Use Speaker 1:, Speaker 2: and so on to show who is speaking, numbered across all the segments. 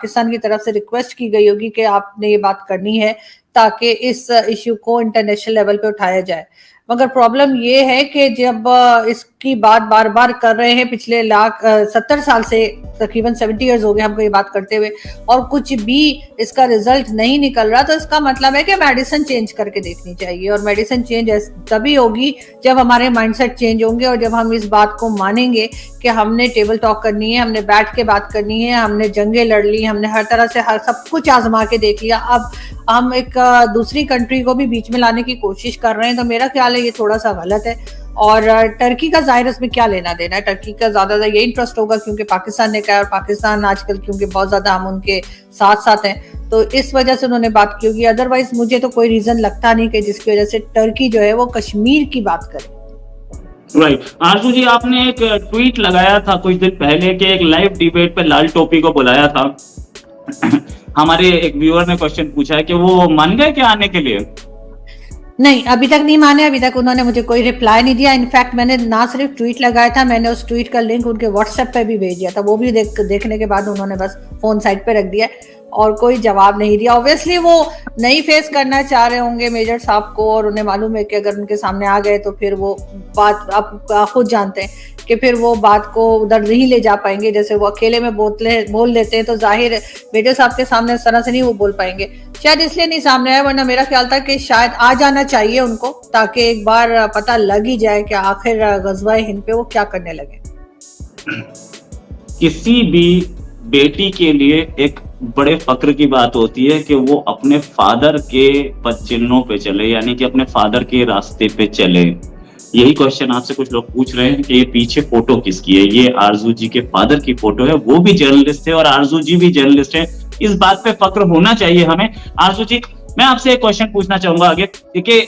Speaker 1: पाकिस्तान की तरफ से रिक्वेस्ट की गई होगी कि आपने ये बात करनी है ताकि इस इश्यू को इंटरनेशनल लेवल पे उठाया जाए। मगर प्रॉब्लम ये है कि जब इसकी बात बार बार कर रहे हैं पिछले 70 साल से, तकरीबन 70 इयर्स हो गए हमको ये बात करते हुए, और कुछ भी इसका रिजल्ट नहीं निकल रहा, तो इसका मतलब है कि मेडिसिन चेंज करके देखनी चाहिए। और मेडिसिन चेंज तभी होगी जब हमारे माइंडसेट चेंज होंगे और जब हम इस बात को मानेंगे कि हमने टेबल टॉक करनी है, हमने बैठ के बात करनी है, हमने जंगें लड़ ली, हमने हर तरह से सब कुछ आजमा के देख लिया, अब हम एक दूसरी कंट्री को भी बीच में लाने की कोशिश कर रहे हैं। तो मेरा ख्याल है ये थोड़ा सा गलत है। और टर्की का जाहिर इसमें क्या लेना देना है, टर्की का ज्यादा ये इंटरेस्ट होगा क्योंकि पाकिस्तान ने कहा, और पाकिस्तान आजकल क्योंकि बहुत ज्यादा हम उनके साथ साथ हैं, तो इस वजह से उन्होंने बात की होगी। अदरवाइज मुझे तो कोई रीजन लगता नहीं कि जिसकी वजह से टर्की जो है वो कश्मीर की बात करे।
Speaker 2: राइट। आरजू जी, आपने एक ट्वीट लगाया था कुछ दिन पहले कि एक लाइव डिबेट पे लाल टोपी को बुलाया था। हमारे एक व्यूअर ने क्वेश्चन पूछा है कि वो मान गए क्या आने के लिए?
Speaker 1: नहीं, अभी तक नहीं माने, अभी तक उन्होंने मुझे कोई रिप्लाई नहीं दिया। इनफैक्ट मैंने ना सिर्फ ट्वीट लगाया था, मैंने उस ट्वीट का लिंक उनके व्हाट्सएप पे भी भेज दिया था, वो भी देखने के बाद उन्होंने बस फोन साइड पे रख दिया और कोई जवाब नहीं दिया। ऑब्वियसली वो नहीं फेस करना चाह रहे होंगे मेजर साहब को, और उन्हें मालूम है कि अगर उनके सामने आ गए तो फिर वो बात, आप खुद जानते हैं कि फिर वो बात को उधर नहीं ले जा पाएंगे। जैसे वो अकेले में बोल लेते हैं तो जाहिर मेजर साहब के सामने इस तरह से नहीं वो बोल पाएंगे, शायद इसलिए नहीं सामने आया, वरना मेरा ख्याल था कि शायद आ जाना चाहिए उनको, ताकि एक बार पता लग ही जाए कि आखिर ग़ज़वा-ए हिंद पे वो क्या करने लगे।
Speaker 2: किसी भी बेटी के लिए एक बड़े फक्र की बात होती है कि वो अपने फादर के पदचिन्हों पे चले, यानी कि अपने फादर के रास्ते पे चले। यही क्वेश्चन आपसे कुछ लोग पूछ रहे हैं कि ये पीछे फोटो किसकी है। ये आरजू जी के फादर की फोटो है, वो भी जर्नलिस्ट थे और आरजू जी भी जर्नलिस्ट है। इस बात पे फक्र होना चाहिए हमें। आरजू जी, मैं आपसे एक क्वेश्चन पूछना चाहूंगा आगे, कि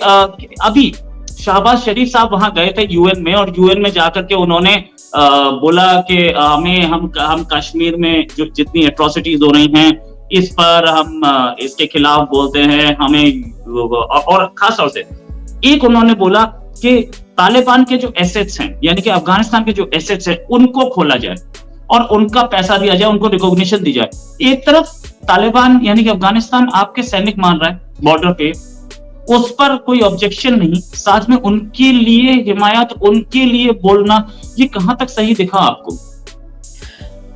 Speaker 2: अभी शहबाज शरीफ साहब वहां गए थे यूएन में, और यूएन में जाकर के उन्होंने बोला कि हम कश्मीर में जो जितनी एट्रोसिटीज हो रही हैं इस पर हम इसके खिलाफ बोलते हैं, हमें, और खास तौर से एक उन्होंने बोला कि तालिबान के जो एसेट्स हैं, यानी कि अफगानिस्तान के जो एसेट्स हैं, उनको खोला जाए और उनका पैसा दिया जाए, उनको रिकॉग्निशन दी जाए। एक तरफ तालिबान यानी कि अफगानिस्तान आपके सैनिक मान रहा है बॉर्डर पे, उस पर कोई ऑब्जेक्शन नहीं, साथ में उनके लिए हिमायत, उनके लिए बोलना, ये कहां तक सही दिखा आपको?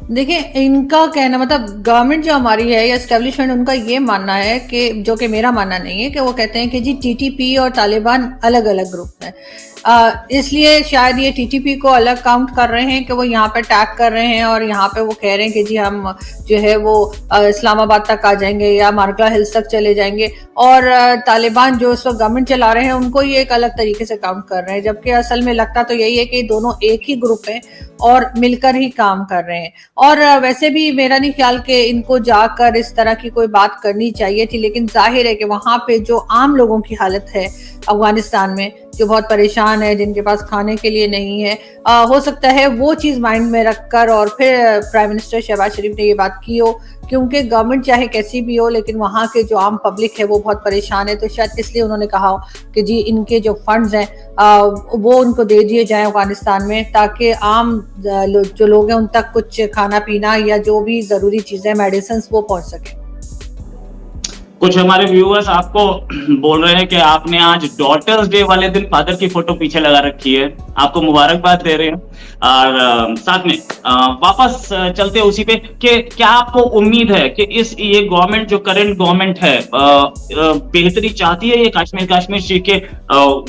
Speaker 1: देखिए, इनका कहना, मतलब गवर्नमेंट जो हमारी है या एस्टेब्लिशमेंट, उनका ये मानना है कि, जो कि मेरा मानना नहीं है, कि वो कहते हैं कि जी टीटीपी और तालिबान अलग अलग ग्रुप हैं, इसलिए शायद ये टीटीपी को अलग काउंट कर रहे हैं कि वो यहाँ पे टैग कर रहे हैं, और यहाँ पे वो कह रहे हैं कि जी हम जो है वो इस्लामाबाद तक आ जाएंगे या मारकला हिल्स तक चले जाएंगे, और तालिबान जो इस वक्त गवर्नमेंट चला रहे हैं उनको ये एक अलग तरीके से काउंट कर रहे हैं, जबकि असल में लगता तो यही है कि दोनों एक ही ग्रुप है और मिलकर ही काम कर रहे हैं। और वैसे भी मेरा नहीं ख्याल कि इनको जाकर इस तरह की कोई बात करनी चाहिए थी, लेकिन जाहिर है कि वहां पे जो आम लोगों की हालत है अफगानिस्तान में, जो बहुत परेशान है, जिनके पास खाने के लिए नहीं है, हो सकता है वो चीज़ माइंड में रखकर और फिर प्राइम मिनिस्टर शहबाज शरीफ ने ये बात की हो, क्योंकि गवर्नमेंट चाहे कैसी भी हो लेकिन वहाँ के जो आम पब्लिक है वो बहुत परेशान है, तो शायद इसलिए उन्होंने कहा हो कि जी इनके जो फंड्स हैं वो उनको दे दिए जाएं अफगानिस्तान में, ताकि आम जो लोग हैं उन तक कुछ खाना पीना या जो भी ज़रूरी चीज़ें, मेडिसिन, वो पहुँच सके।
Speaker 2: कुछ हमारे व्यूअर्स आपको बोल रहे हैं कि आपने आज डॉटर्स डे वाले दिन फादर की फोटो पीछे लगा रखी है, आपको मुबारकबाद दे रहे हैं। और साथ में वापस चलते उसी पे कि क्या आपको उम्मीद है कि ये गवर्नमेंट, जो करंट गवर्नमेंट है, बेहतरी चाहती है, ये कश्मीर सीख के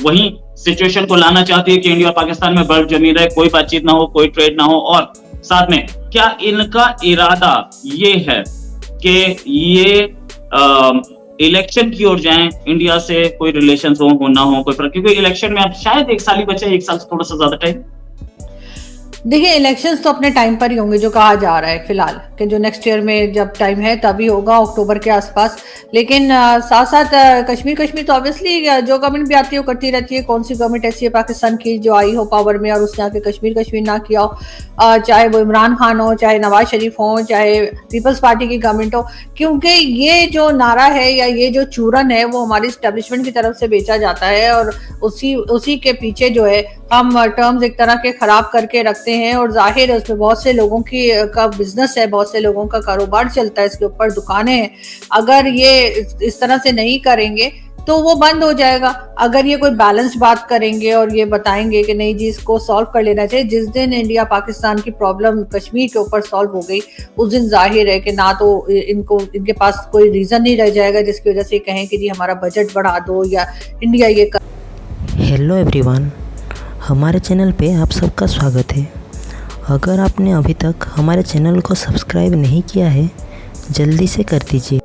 Speaker 2: वही सिचुएशन को लाना चाहती है कि इंडिया और पाकिस्तान में बर्फ जमी रहे, कोई बातचीत ना हो, कोई ट्रेड ना हो, और साथ में क्या इनका इरादा ये है कि ये इलेक्शन की ओर जाएं, इंडिया से कोई रिलेशन हो ना हो, कोई फर्क, क्योंकि इलेक्शन में अब शायद 1 साल ही बचा है, 1 साल से थोड़ा सा ज्यादा टाइम।
Speaker 1: देखिए, इलेक्शंस तो अपने टाइम पर ही होंगे, जो कहा जा रहा है फिलहाल कि जो नेक्स्ट ईयर में जब टाइम है तभी होगा, अक्टूबर के आसपास। लेकिन साथ साथ कश्मीर तो ऑब्वियसली जो गवर्नमेंट भी आती है वो करती रहती है। कौन सी गवर्नमेंट ऐसी है पाकिस्तान की जो आई हो पावर में और उसने आके कश्मीर ना किया हो, चाहे वो इमरान खान हो, चाहे नवाज शरीफ हो, चाहे पीपल्स पार्टी की गवर्नमेंट हो, क्योंकि ये जो नारा है या ये जो चूरन है वो हमारी एस्टेब्लिशमेंट की तरफ से बेचा जाता है, और उसी के पीछे जो है हम टर्म्स एक तरह के खराब करके रखते करते हैं और जाहिर है उसमें बहुत से लोगों की का बिजनेस है, बहुत से लोगों का कारोबार चलता है, इसके ऊपर दुकानें हैं। अगर ये इस तरह से नहीं करेंगे तो वो बंद हो जाएगा। अगर ये कोई बैलेंस बात करेंगे और ये बताएंगे कि नहीं जी इसको सॉल्व कर लेना चाहिए, जिस दिन इंडिया पाकिस्तान की प्रॉब्लम कश्मीर के ऊपर सॉल्व हो गई उस दिन जाहिर है कि ना तो इनके पास कोई रीजन नहीं रह जाएगा जिसकी वजह से कहें कि जी हमारा बजट बढ़ा दो या इंडिया ये कर।
Speaker 3: हेलो एवरीवन, हमारे चैनल पे आप सबका स्वागत है। अगर आपने अभी तक हमारे चैनल को सब्सक्राइब नहीं किया है जल्दी से कर दीजिए।